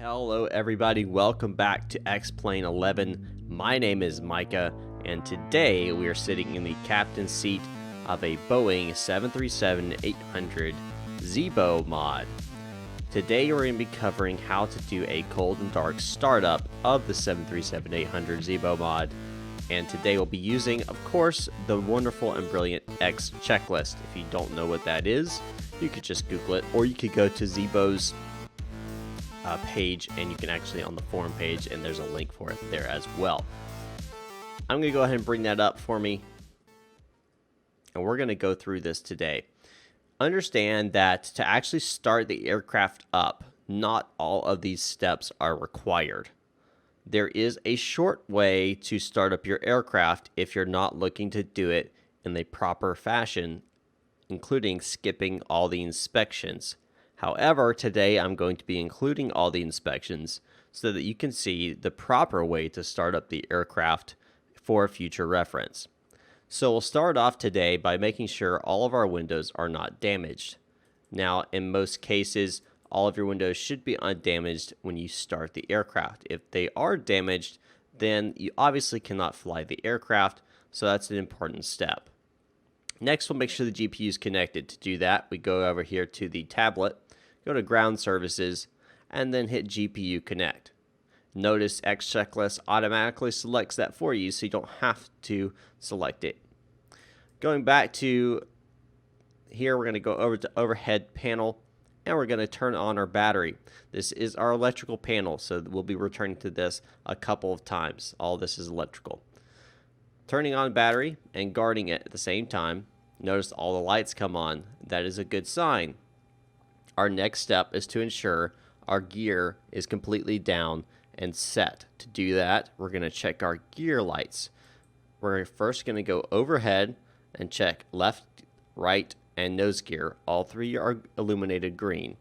Hello everybody, welcome back to X-Plane 11. My name is Micah, and today we are sitting in the captain's seat of a Boeing 737-800 ZIBO mod. Today we're going to be covering how to do a cold and dark startup of the 737-800 ZIBO mod. And today we'll be using, of course, the wonderful and brilliant X checklist. If you don't know what that is, you could just Google it, or you could go to ZIBO's page, and you can actually on the forum page, and there's a link for it there as well. I'm going to go ahead and bring that up for me, and we're going to go through this today. Understand that to actually start the aircraft up, not all of these steps are required. There is a short way to start up your aircraft if you're not looking to do it in the proper fashion, including skipping all the inspections. However, today I'm going to be including all the inspections so that you can see the proper way to start up the aircraft for future reference. So we'll start off today by making sure all of our windows are not damaged. Now, in most cases, all of your windows should be undamaged when you start the aircraft. If they are damaged, then you obviously cannot fly the aircraft, so that's an important step. Next, we'll make sure the GPU is connected. To do that, we go over here to the tablet, go to Ground Services, and then hit GPU Connect. Notice X Checklist automatically selects that for you, so you don't have to select it. Going back to here, we're going to go over to Overhead Panel, and we're going to turn on our battery. This is our electrical panel, so we'll be returning to this a couple of times. All this is electrical. Turning on battery and guarding it at the same time. Notice all the lights come on. That is a good sign. Our next step is to ensure our gear is completely down and set. To do that, we're going to check our gear lights. We're first going to go overhead and check left, right, and nose gear. All three are illuminated green.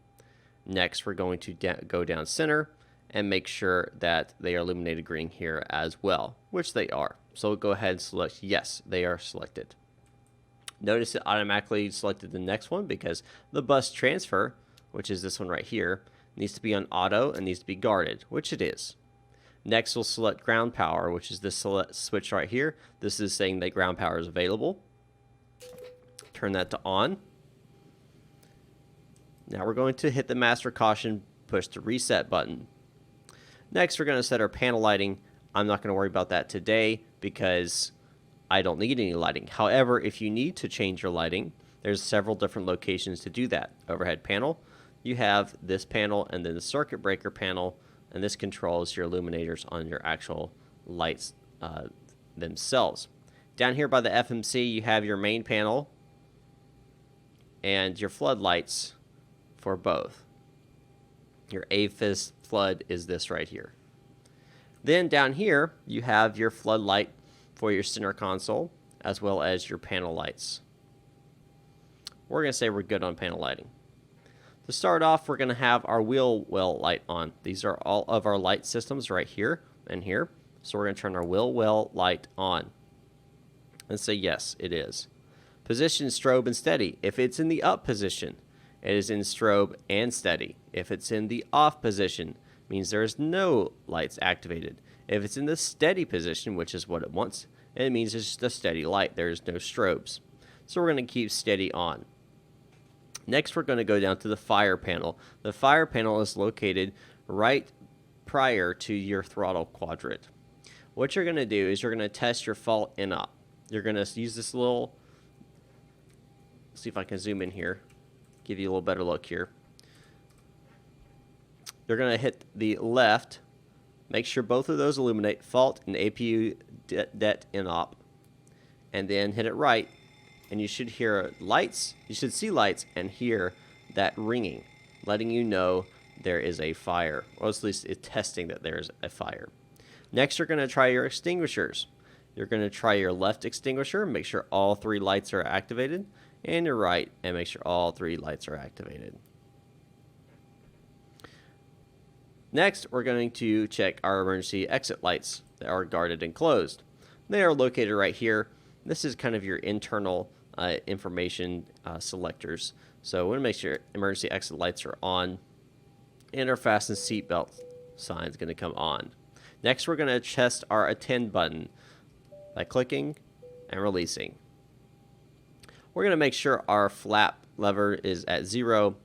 Next, we're going to go down center and make sure that they are illuminated green here as well, which they are. So we'll go ahead and select yes, they are selected. Notice it automatically selected the next one because the bus transfer, which is this one right here, needs to be on auto and needs to be guarded, which it is. Next, we'll select ground power, which is this switch right here. This is saying that ground power is available. Turn that to on. Now we're going to hit the master caution, push the reset button. Next, we're going to set our panel lighting. I'm not going to worry about that today because I don't need any lighting. However, if you need to change your lighting, there's several different locations to do that. Overhead panel, you have this panel, and then the circuit breaker panel, and this controls your illuminators on your actual lights themselves. Down here by the FMC, you have your main panel and your floodlights for both. Your AFIS flood is this right here. Then down here, you have your floodlight for your center console, as well as your panel lights. We're going to say we're good on panel lighting. To start off, we're going to have our wheel well light on. These are all of our light systems right here and here. So we're going to turn our wheel well light on. And say yes, it is. Position strobe and steady. If it's in the up position, it is in strobe and steady. If it's in the off position, means there is no lights activated. If it's in the steady position, which is what it wants, it means it's just a steady light. There's no strobes. So we're going to keep steady on. Next, we're going to go down to the fire panel. The fire panel is located right prior to your throttle quadrant. What you're going to do is you're going to test your fault in up. You're going to use this little, see if I can zoom in here, give you a little better look here. You're going to hit the left, make sure both of those illuminate, fault and APU det in op, and then hit it right, and you should hear lights, you should see lights and hear that ringing, letting you know there is a fire, or at least it's testing that there's a fire. Next, you're going to try your extinguishers. You're going to try your left extinguisher, make sure all three lights are activated, and your right, and make sure all three lights are activated. Next, we're going to check our emergency exit lights that are guarded and closed. They are located right here. This is kind of your internal information selectors. So we want to make sure emergency exit lights are on and our fasten seatbelt sign is going to come on. Next, we're going to test our attend button by clicking and releasing. We're going to make sure our flap lever is at 0,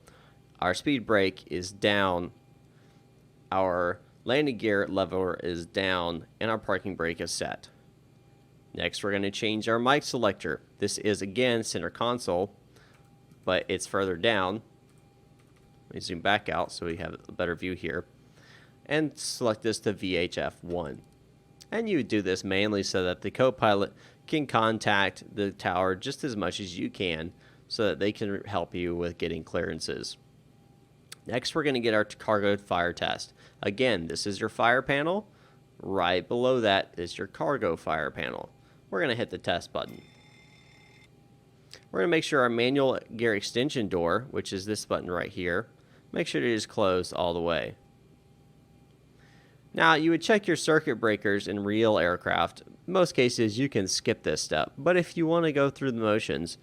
our speed brake is down, our landing gear lever is down, and our parking brake is set. Next, we're going to change our mic selector. This is again center console, but it's further down. Let me zoom back out so we have a better view here. And select this to VHF1. And you would do this mainly so that the co-pilot can contact the tower just as much as you can so that they can help you with getting clearances. Next, we're going to get our cargo fire test. Again, this is your fire panel. Right below that is your cargo fire panel. We're going to hit the test button. We're going to make sure our manual gear extension door, which is this button right here, make sure it is closed all the way. Now, you would check your circuit breakers in real aircraft. In most cases, you can skip this step, but if you want to go through the motions,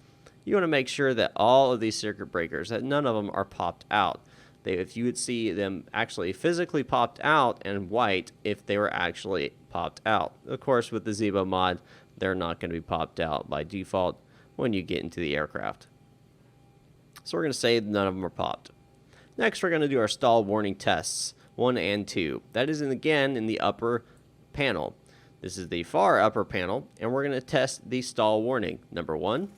you want to make sure that all of these circuit breakers, that none of them are popped out. If you would see them actually physically popped out and white if they were actually popped out. Of course, with the ZIBO mod, they're not going to be popped out by default when you get into the aircraft. So we're going to say none of them are popped. Next, we're going to do our stall warning tests, 1 and 2. That is, again, in the upper panel. This is the far upper panel, and we're going to test the stall warning. Number 1,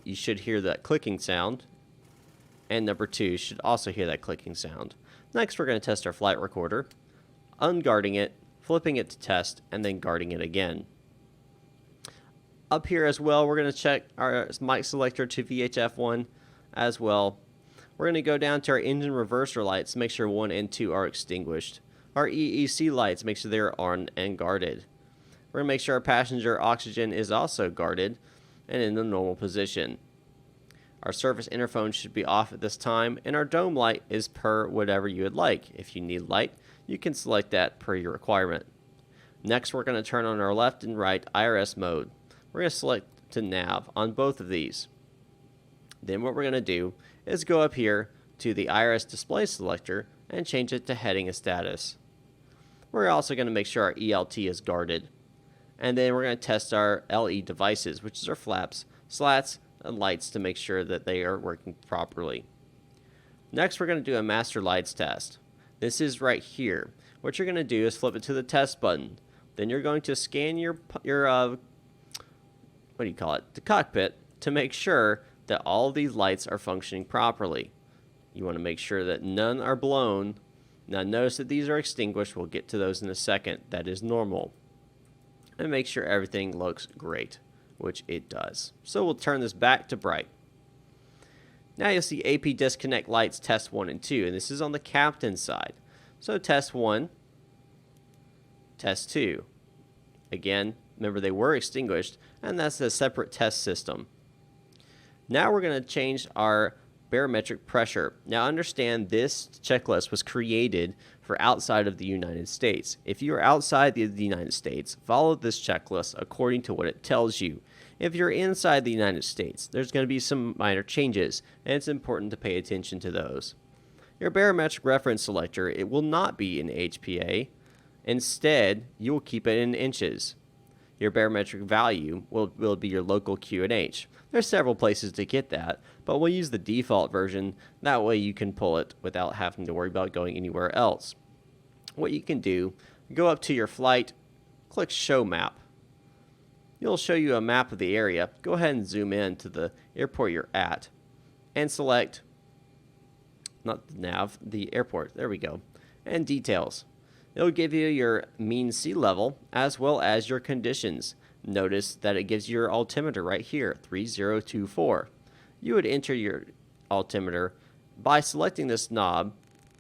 you should hear that clicking sound. And number 2, you should also hear that clicking sound. Next, we're going to test our flight recorder, unguarding it, flipping it to test, and then guarding it again. Up here as well, we're going to check our mic selector to VHF1 as well. We're going to go down to our engine reverser lights, make sure 1 and 2 are extinguished. Our EEC lights, make sure they're on and guarded. We're going to make sure our passenger oxygen is also guarded and in the normal position. Our surface interphone should be off at this time, and our dome light is per whatever you would like. If you need light, you can select that per your requirement. Next, we're going to turn on our left and right IRS mode. We're going to select to nav on both of these. Then what we're going to do is go up here to the IRS display selector and change it to heading and status. We're also going to make sure our ELT is guarded. And then we're going to test our LE devices, which is our flaps, slats, and lights to make sure that they are working properly. Next, we're going to do a master lights test. This is right here. What you're going to do is flip it to the test button. Then you're going to scan your the cockpit to make sure that all of these lights are functioning properly. You want to make sure that none are blown. Now notice that these are extinguished. We'll get to those in a second. That is normal. And make sure everything looks great, which it does. So we'll turn this back to bright. Now you'll see AP disconnect lights test 1 and 2, and this is on the captain's side. So test 1, test 2. Again, remember they were extinguished, and that's a separate test system. Now we're going to change our barometric pressure. Now understand this checklist was created for outside of the United States. If you are outside the United States, follow this checklist according to what it tells you. If you're inside the United States, there's going to be some minor changes, and it's important to pay attention to those. Your barometric reference selector, it will not be in HPA. Instead, you will keep it in inches. Your barometric value will be your local QNH. There's several places to get that, but we'll use the default version. That way you can pull it without having to worry about going anywhere else. What you can do, go up to your flight, click Show Map. It'll show you a map of the area. Go ahead and zoom in to the airport you're at and select, not the nav, the airport. There we go. And details. It'll give you your mean sea level as well as your conditions. Notice that it gives you your altimeter right here, 3024. You would enter your altimeter by selecting this knob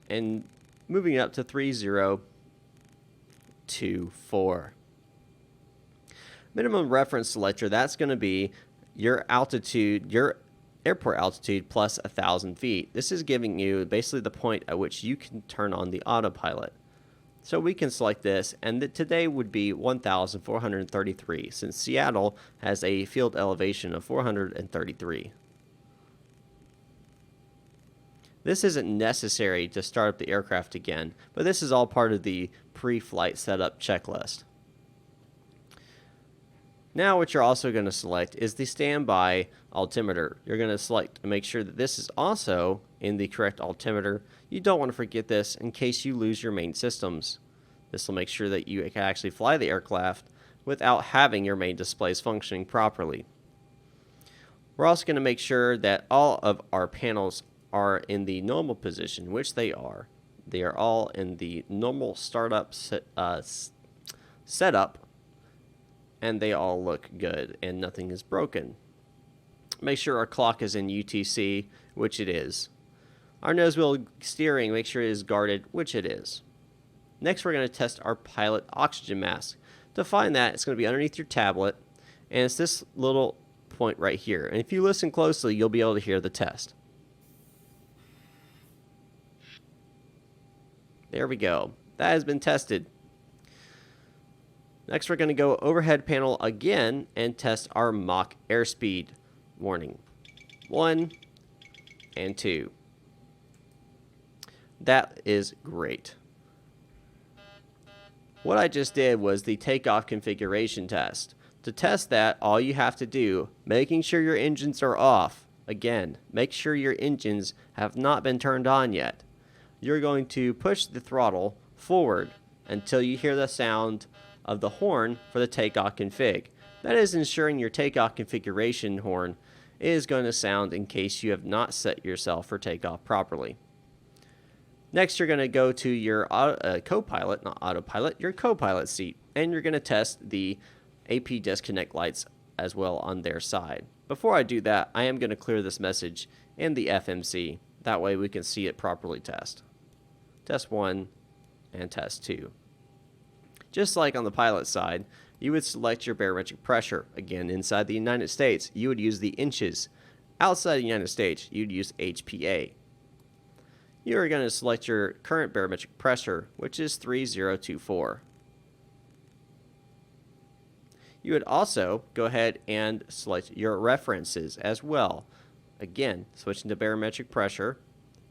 and moving it up to 3024. Minimum reference selector, that's going to be your altitude, your airport altitude plus 1,000 feet. This is giving you basically the point at which you can turn on the autopilot. So we can select this, and today would be 1,433, since Seattle has a field elevation of 433. This isn't necessary to start up the aircraft again, but this is all part of the pre-flight setup checklist. Now what you're also going to select is the standby altimeter. You're going to select and make sure that this is also in the correct altimeter. You don't want to forget this in case you lose your main systems. This will make sure that you can actually fly the aircraft without having your main displays functioning properly. We're also going to make sure that all of our panels are in the normal position, which they are. They are all in the normal startup setup, and they all look good and nothing is broken. Make sure our clock is in UTC, which it is. Our nose wheel steering, make sure it is guarded, which it is. Next, we're going to test our pilot oxygen mask. To find that, it's going to be underneath your tablet, and it's this little point right here. And if you listen closely, you'll be able to hear the test. There we go. That has been tested. Next, we're going to go overhead panel again and test our Mach airspeed warning. 1 and 2. That is great. What I just did was the takeoff configuration test. To test that, all you have to do, making sure your engines are off. Again, make sure your engines have not been turned on yet. You're going to push the throttle forward until you hear the sound of the horn for the takeoff config. That is ensuring your takeoff configuration horn is going to sound in case you have not set yourself for takeoff properly. Next, you're going to go to your co-pilot, not autopilot, your co-pilot seat, and you're going to test the AP disconnect lights as well on their side. Before I do that, I am going to clear this message in the FMC. That way we can see it properly test. Test 1 and test 2. Just like on the pilot side, you would select your barometric pressure. Again, inside the United States, you would use the inches. Outside the United States, you'd use HPA. You are going to select your current barometric pressure, which is 3024. You would also go ahead and select your references as well. Again, switching to barometric pressure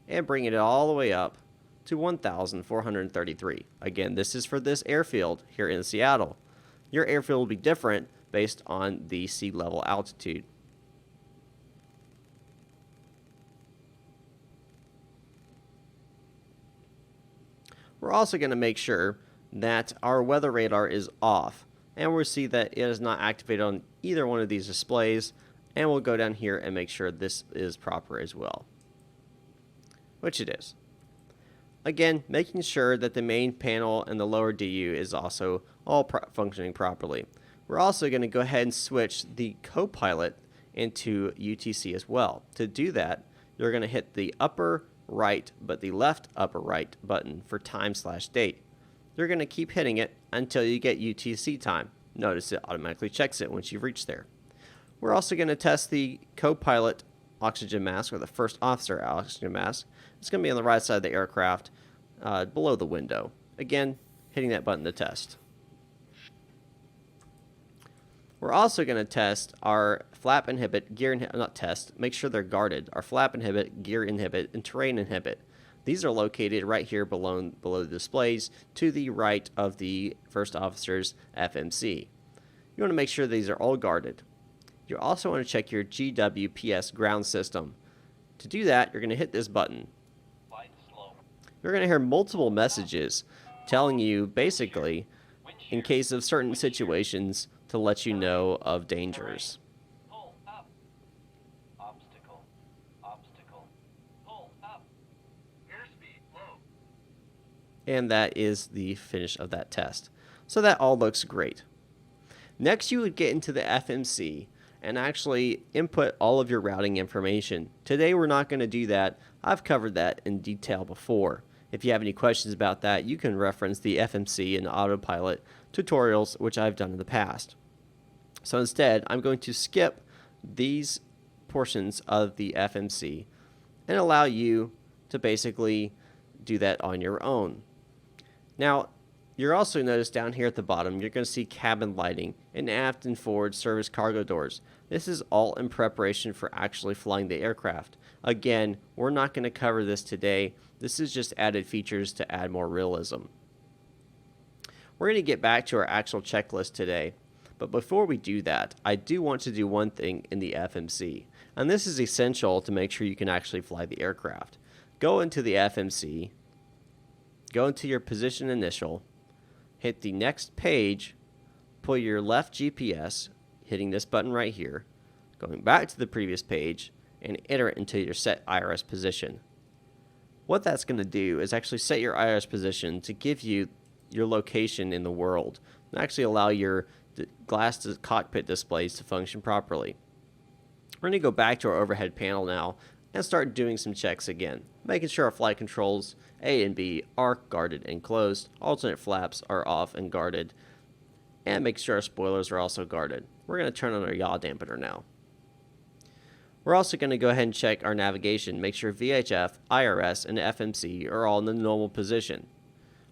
and bringing it all the way up to 1,433. Again, this is for this airfield here in Seattle. Your airfield will be different based on the sea level altitude. We're also going to make sure that our weather radar is off, and we'll see that it is not activated on either one of these displays, and we'll go down here and make sure this is proper as well, which it is. Again, making sure that the main panel and the lower DU is also all functioning properly. We're also going to go ahead and switch the co-pilot into UTC as well. To do that, you're going to hit the upper right but the left upper right button for time/date. You're going to keep hitting it until you get UTC time. Notice it automatically checks it once you've reached there. We're also going to test the co-pilot oxygen mask, or the first officer oxygen mask. It's going to be on the right side of the aircraft below the window. Again, hitting that button to test. We're also going to test our flap inhibit, gear inhibit, not test, make sure they're guarded. Our flap inhibit, gear inhibit, and terrain inhibit. These are located right here below the displays to the right of the first officer's FMC. You want to make sure these are all guarded. You also want to check your GWPS ground system. To do that, you're going to hit this button. You're going to hear multiple messages telling you basically, in case of certain situations, to let you know of dangers. Pull up. Obstacle. Obstacle. Pull up. Airspeed low. And that is the finish of that test. So that all looks great. Next, you would get into the FMC and actually input all of your routing information. Today, we're not going to do that. I've covered that in detail before. If you have any questions about that, you can reference the FMC and autopilot tutorials, which I've done in the past. So instead, I'm going to skip these portions of the FMC and allow you to basically do that on your own. Now, you'll also notice down here at the bottom, you're going to see cabin lighting and aft and forward service cargo doors. This is all in preparation for actually flying the aircraft. Again, we're not going to cover this today. This is just added features to add more realism. We're going to get back to our actual checklist today. But before we do that, I do want to do one thing in the FMC. And this is essential to make sure you can actually fly the aircraft. Go into the FMC, go into your position initial, hit the next page, pull your left GPS, hitting this button right here, going back to the previous page, and enter it into your set IRS position. What that's going to do is actually set your IRS position to give you your location in the world and actually allow your glass cockpit displays to function properly. We're going to go back to our overhead panel now and start doing some checks again, making sure our flight controls A and B are guarded and closed, alternate flaps are off and guarded, and make sure our spoilers are also guarded. We're going to turn on our yaw dampener now. We're also going to go ahead and check our navigation, make sure VHF, IRS, and FMC are all in the normal position.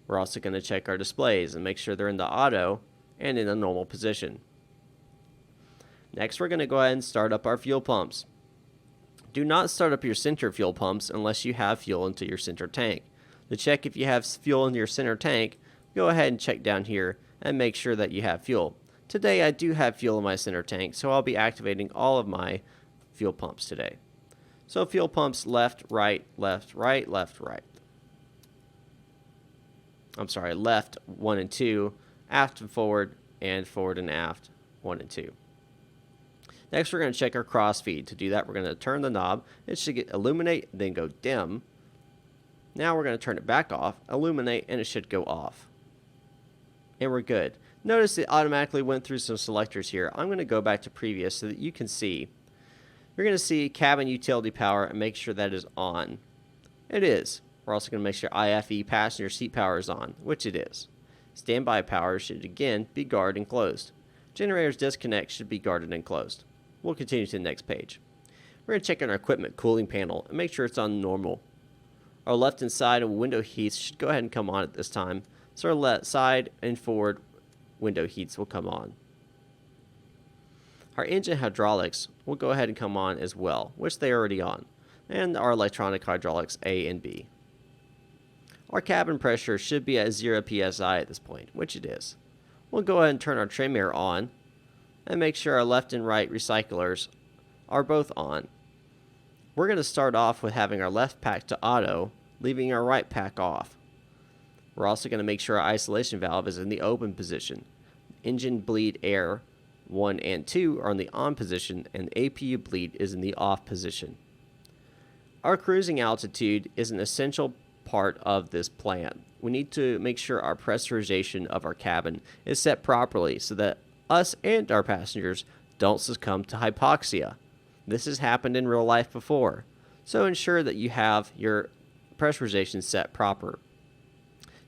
We're also going to check our displays and make sure they're in the auto and in a normal position. Next, we're going to go ahead and start up our fuel pumps. Do not start up your center fuel pumps unless you have fuel into your center tank. To check if you have fuel in your center tank, go ahead and check down here and make sure that you have fuel. Today I do have fuel in my center tank, so I'll be activating all of my fuel pumps today. So fuel pumps left, right, left, right, left, right. I'm sorry, left 1 and 2, aft and forward and aft 1 and 2. Next, we're going to check our crossfeed. To do that, we're going to turn the knob. It should illuminate, then go dim. Now we're going to turn it back off, illuminate, and it should go off. And we're good. Notice it automatically went through some selectors here. I'm going to go back to previous so that you can see. You're going to see cabin utility power and make sure that is on. It is. We're also going to make sure IFE passenger seat power is on, which it is. Standby power should again be guarded and closed. Generators disconnect should be guarded and closed. We'll continue to the next page. We're going to check on our equipment cooling panel and make sure it's on normal. Our left and side and window heats should go ahead and come on at this time. So our left side and forward window heats will come on. Our engine hydraulics will go ahead and come on as well, which they are already on. And our electronic hydraulics A and B. Our cabin pressure should be at 0 psi at this point, which it is. We'll go ahead and turn our trim air on and make sure our left and right recyclers are both on. We're going to start off with having our left pack to auto, leaving our right pack off. We're also going to make sure our isolation valve is in the open position. Engine bleed air 1 and 2 are in the on position, and APU bleed is in the off position. Our cruising altitude is an essential part of this plan. We need to make sure our pressurization of our cabin is set properly so that us and our passengers don't succumb to hypoxia. This has happened in real life before, so ensure that you have your pressurization set proper.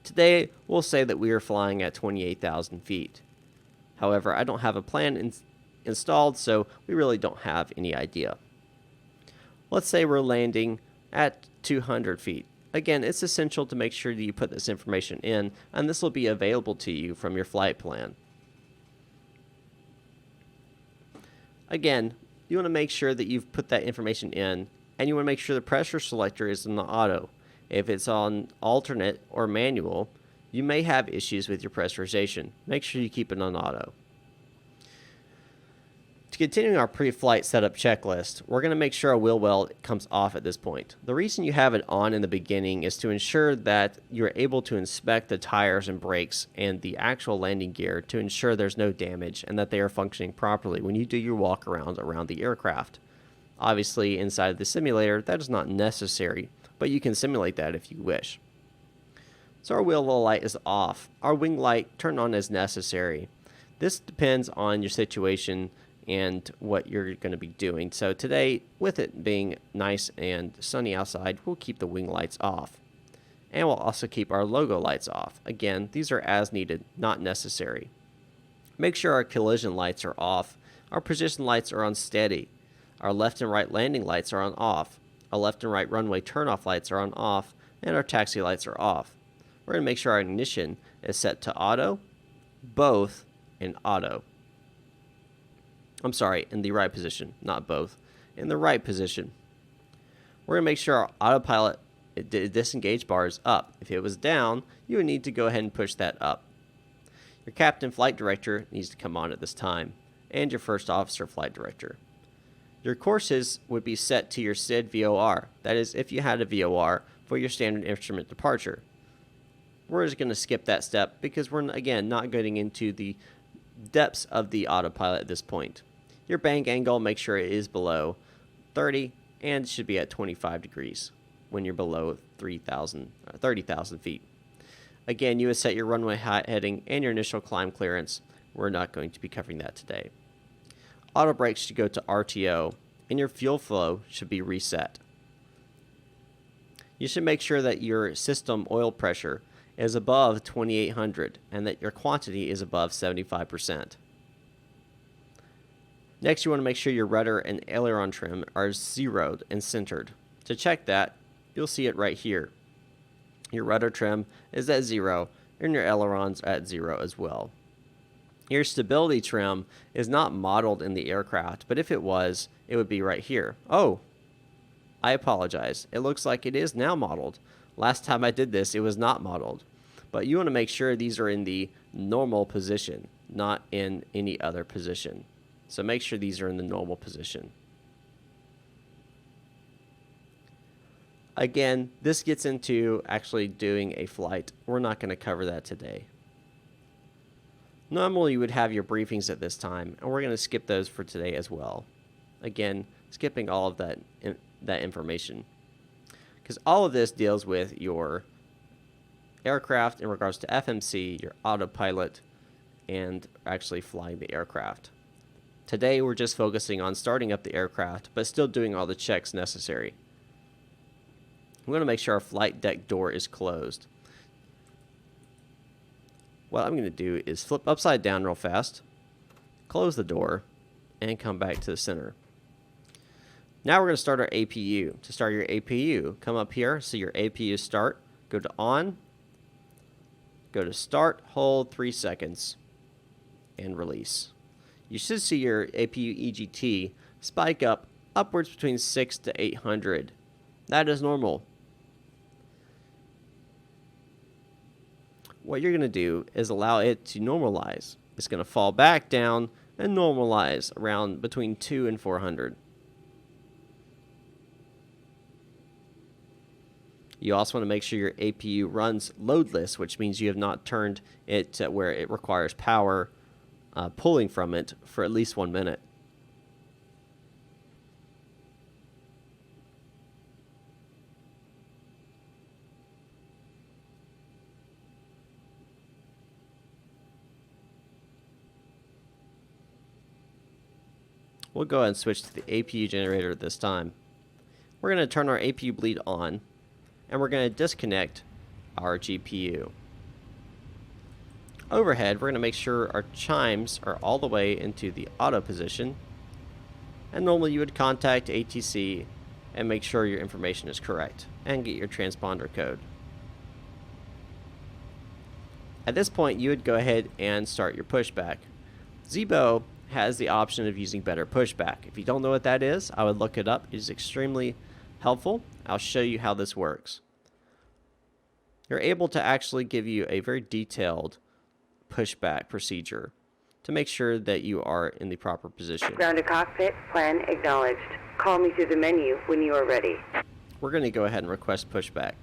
Today, we'll say that we are flying at 28,000 feet. However, I don't have a plan installed, so we really don't have any idea. Let's say we're landing at 200 feet. Again, it's essential to make sure that you put this information in, and this will be available to you from your flight plan. Again, you want to make sure that you've put that information in, and you want to make sure the pressure selector is in the auto. If it's on alternate or manual, you may have issues with your pressurization. Make sure you keep it on auto. To continue our pre-flight setup checklist, we're going to make sure our wheel well comes off at this point. The reason you have it on in the beginning is to ensure that you're able to inspect the tires and brakes and the actual landing gear to ensure there's no damage and that they are functioning properly when you do your walk around the aircraft. Obviously, inside of the simulator, that is not necessary, but you can simulate that if you wish. So our wheel well light is off. Our wing light turned on as necessary. This depends on your situation and what you're going to be doing. So today, with it being nice and sunny outside, we'll keep the wing lights off. And we'll also keep our logo lights off. Again, these are as needed, not necessary. Make sure our collision lights are off. Our position lights are on steady. Our left and right landing lights are on off. Our left and right runway turnoff lights are on off. And our taxi lights are off. We're going to make sure our ignition is set to auto, both, and auto. I'm sorry, in the right position, not both. In the right position. We're going to make sure our autopilot disengage bar is up. If it was down, you would need to go ahead and push that up. Your captain flight director needs to come on at this time, and your first officer flight director. Your courses would be set to your SID VOR, that is, if you had a VOR for your standard instrument departure. We're just going to skip that step because we're, again, not getting into the depths of the autopilot at this point. Your bank angle, make sure it is below 30 and should be at 25 degrees when you're below 30,000 feet. Again, you would set your runway height heading and your initial climb clearance. We're not going to be covering that today. Auto brakes should go to RTO, and your fuel flow should be reset. You should make sure that your system oil pressure is above 2800 and that your quantity is above 75%. Next, you want to make sure your rudder and aileron trim are zeroed and centered. To check that, you'll see it right here. Your rudder trim is at 0 and your ailerons are at 0 as well. Your stability trim is not modeled in the aircraft, but if it was, it would be right here. Oh, I apologize. It looks like it is now modeled. Last time I did this, it was not modeled. But you want to make sure these are in the normal position, not in any other position. So make sure these are in the normal position. Again, this gets into actually doing a flight. We're not going to cover that today. Normally, you would have your briefings at this time, and we're going to skip those for today as well. Again, skipping all of that information. Because all of this deals with your aircraft in regards to FMC, your autopilot, and actually flying the aircraft. Today, we're just focusing on starting up the aircraft, but still doing all the checks necessary. I'm going to make sure our flight deck door is closed. What I'm going to do is flip upside down real fast, close the door, and come back to the center. Now we're going to start our APU. To start your APU, come up here, see your APU start, go to on, go to start, hold 3 seconds, and release. You should see your APU EGT spike up upwards between 6 to 800. That is normal. What you're going to do is allow it to normalize. It's going to fall back down and normalize around between 2 and 400. You also want to make sure your APU runs loadless, which means you have not turned it to where it requires power pulling from it for at least 1 minute. We'll go ahead and switch to the APU generator this time. We're going to turn our APU bleed on, and we're going to disconnect our GPU. Overhead, we're going to make sure our chimes are all the way into the auto position, and normally you would contact ATC and make sure your information is correct, and get your transponder code. At this point, you would go ahead and start your pushback. ZIBO has the option of using better pushback. If you don't know what that is, I would look it up. It is extremely helpful. I'll show you how this works. You're able to actually give you a very detailed pushback procedure to make sure that you are in the proper position. Ground to cockpit, plan acknowledged. Call me through the menu when you are ready. We're going to go ahead and request pushback.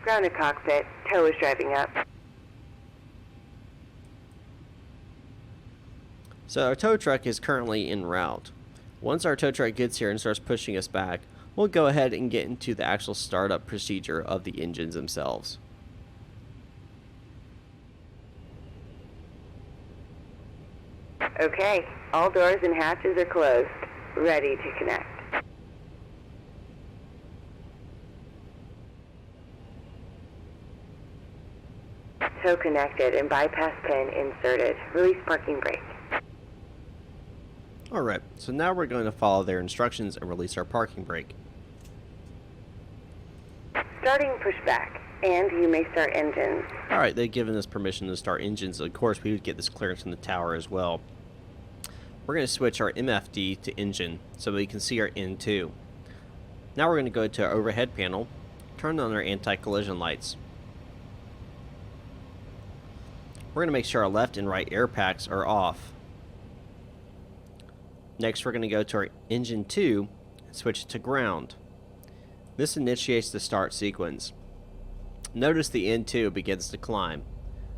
Ground to cockpit, tow is driving up. So our tow truck is currently en route. Once our tow truck gets here and starts pushing us back, we'll go ahead and get into the actual startup procedure of the engines themselves. Okay, all doors and hatches are closed. Ready to connect. Tow connected and bypass pin inserted. Release parking brake. Alright, so now we're going to follow their instructions and release our parking brake. Starting pushback, and you may start engines. Alright, they've given us permission to start engines. Of course, we would get this clearance from the tower as well. We're going to switch our MFD to engine so we can see our N2. Now we're going to go to our overhead panel, turn on our anti-collision lights. We're going to make sure our left and right air packs are off. Next, we're going to go to our engine 2 and switch it to ground. This initiates the start sequence. Notice the N2 begins to climb.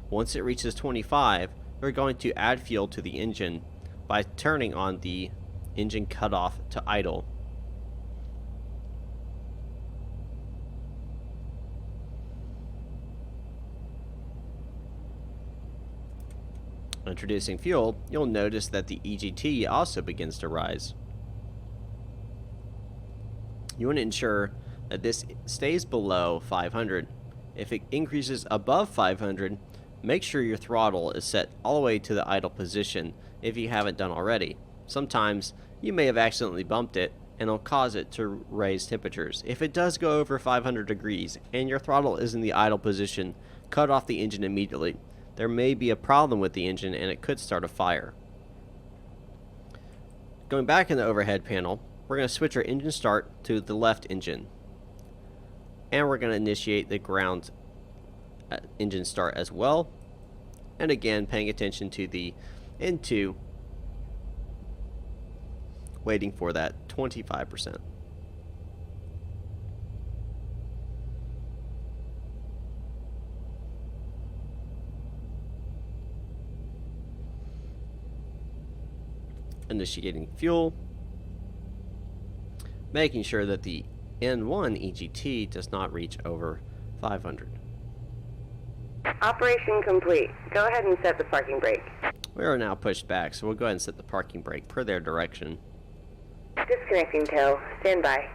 Once it reaches 25, we're going to add fuel to the engine by turning on the engine cutoff to idle. Introducing fuel, you'll notice that the EGT also begins to rise. You want to ensure that this stays below 500. If it increases above 500, make sure your throttle is set all the way to the idle position if you haven't done already. Sometimes you may have accidentally bumped it and it'll cause it to raise temperatures. If it does go over 500 degrees and your throttle is in the idle position, cut off the engine immediately. There may be a problem with the engine and it could start a fire. Going back in the overhead panel, we're going to switch our engine start to the left engine. And we're going to initiate the ground engine start as well. And again, paying attention to the N2, waiting for that 25%. Initiating fuel, making sure that the N1 EGT does not reach over 500. Operation complete. Go ahead and set the parking brake. We are now pushed back, so we'll go ahead and set the parking brake per their direction. Disconnecting tow. Stand by.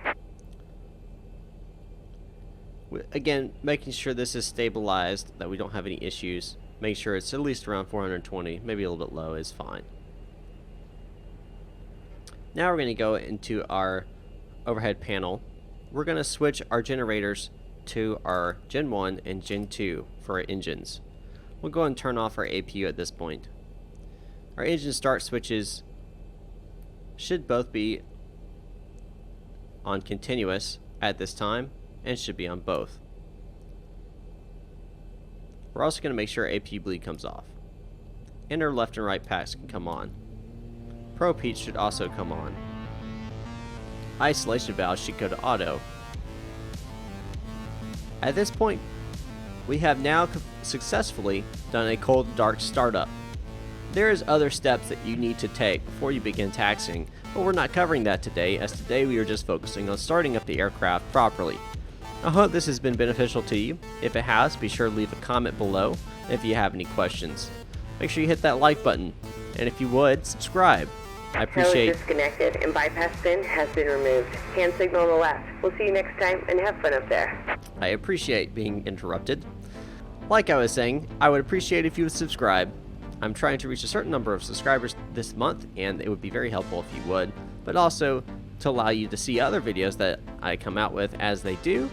Again, making sure this is stabilized, that we don't have any issues. Make sure it's at least around 420, maybe a little bit low is fine. Now we're going to go into our overhead panel. We're going to switch our generators to our Gen 1 and Gen 2 for our engines. We'll go and turn off our APU at this point. Our engine start switches should both be on continuous at this time and should be on both. We're also going to make sure our APU bleed comes off. And our left and right packs can come on. Probe heat should also come on. Isolation valve should go to auto. At this point, we have now successfully done a cold dark startup. There is other steps that you need to take before you begin taxiing, but we're not covering that today, as today we are just focusing on starting up the aircraft properly. I hope this has been beneficial to you. If it has, be sure to leave a comment below if you have any questions. Make sure you hit that like button, and if you would, subscribe. I appreciate. Tow is disconnected and bypass pin has been removed. Hand signal on the left. We'll see you next time and have fun up there. I appreciate being interrupted. Like I was saying, I would appreciate if you would subscribe. I'm trying to reach a certain number of subscribers this month, and it would be very helpful if you would, but also to allow you to see other videos that I come out with as they do.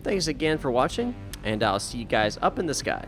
Thanks again for watching, and I'll see you guys up in the sky.